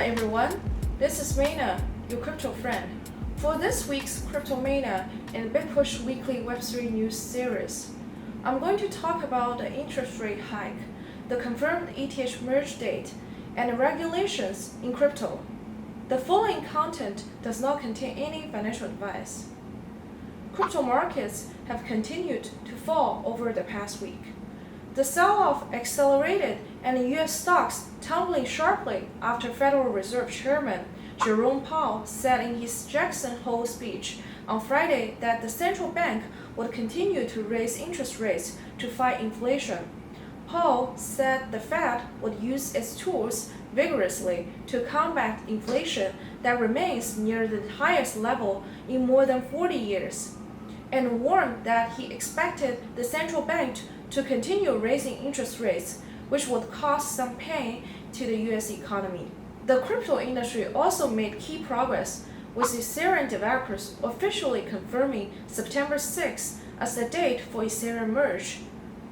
everyone, this is Meina, your crypto friend, for this week's CryptoMeina and Bitpush weekly Web3 news series. I'm going to talk about the interest rate hike, the confirmed ETH merge date, and the regulations in crypto. The following content does not contain any financial advice. Crypto markets have continued to fall over the past week. The sell-off accelerated and the U.S. stocks tumbling sharply after Federal Reserve Chairman Jerome Powell said in his Jackson Hole speech on Friday that the central bank would continue to raise interest rates to fight inflation. Powell said the Fed would use its tools vigorously to combat inflation that remains near the highest level in more than 40 years, and warned that he expected the central bank to continue raising interest rates, which would cause some pain to the U.S. economy. The crypto industry also made key progress, with Ethereum developers officially confirming September 6 as the date for Ethereum merge.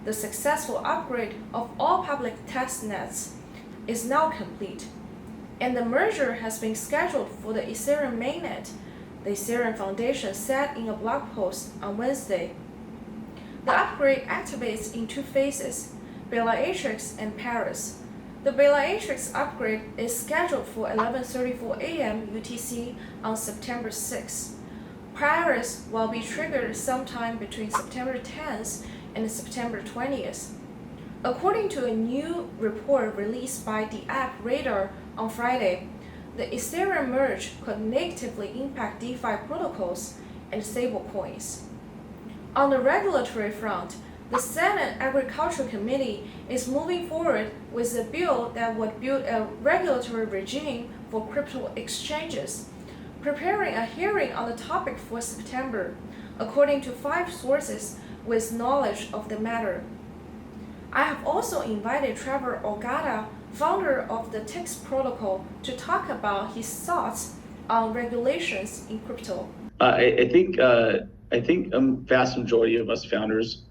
The successful upgrade of all public testnets is now complete, and the merger has been scheduled for the Ethereum mainnet, the Ethereum Foundation said in a blog post on Wednesday. The upgrade activates in two phases, Bellatrix and Paris. The Bellatrix upgrade is scheduled for 11:34 a.m. UTC on September 6. Paris will be triggered sometime between September 10th and September 20th. According to a new report released by the app Radar on Friday, the Ethereum merge could negatively impact DeFi protocols and stablecoins. On the regulatory front, the Senate Agriculture Committee is moving forward with a bill that would build a regulatory regime for crypto exchanges, preparing a hearing on the topic for September, according to 5 sources with knowledge of the matter. I have also invited Trevor Ogata, founder of the TIX protocol, to talk about his thoughts on regulations in crypto. I think a vast majority of us founders,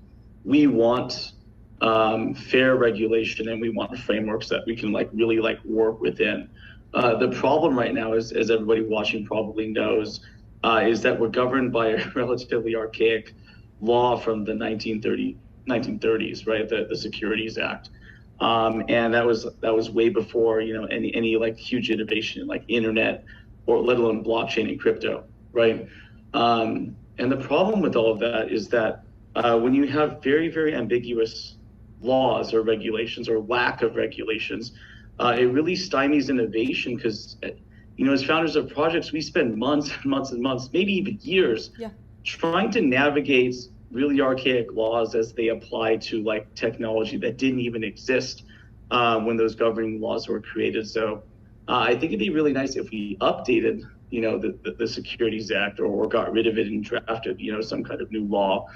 we want fair regulation, and we want frameworks that we can really work within. The problem right now is, as everybody watching probably knows, is that we're governed by a relatively archaic law from the 1930s, right? The Securities Act. And that was way before any huge innovation in internet, or let alone blockchain and crypto, right? And the problem with all of that is that when you have very, very ambiguous laws or regulations, or lack of regulations, it really stymies innovation, because as founders of projects, we spend months and months and months, maybe even years, trying to navigate really archaic laws as they apply to technology that didn't even exist when those governing laws were created. So I think it'd be really nice if we updated the Securities Act, or got rid of it and drafted some kind of new law,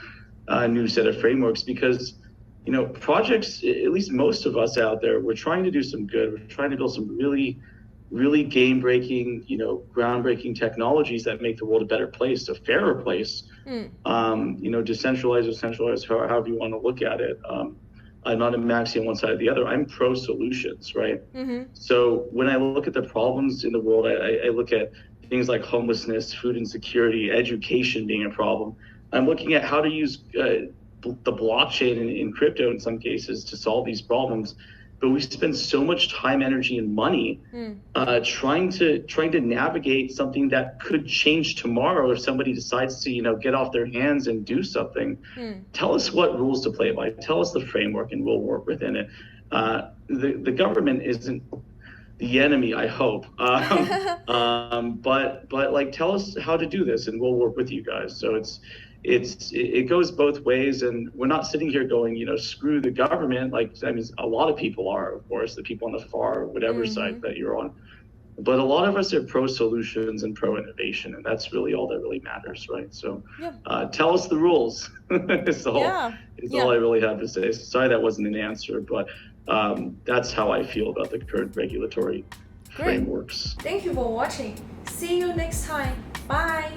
new set of frameworks, because projects, at least most of us out there, we're trying to do some good. We're trying to build some really game-breaking, groundbreaking technologies that make the world a better place, a fairer place. Decentralized or centralized, however you want to look at it. I'm not a maxi on one side or the other. I'm pro solutions, right? So when I look at the problems in the world, I look at things like homelessness, food insecurity, education being a problem. I'm looking at how to use the blockchain in crypto in some cases to solve these problems. But we spend so much time, energy, and money trying to navigate something that could change tomorrow if somebody decides to get off their hands and do something. Tell us what rules to play by. Tell us the framework, and we'll work within it. The government isn't the enemy, I hope. But tell us how to do this, and we'll work with you guys. So it goes both ways, and we're not sitting here going, screw the government. A lot of people are, of course, the people on the far whatever side that you're on. But a lot of us are pro solutions and pro innovation, and that's really all that really matters, right? So tell us the rules. It's all I really have to say. Sorry that wasn't an answer, but that's how I feel about the current regulatory frameworks. Thank you for watching. See you next time. Bye.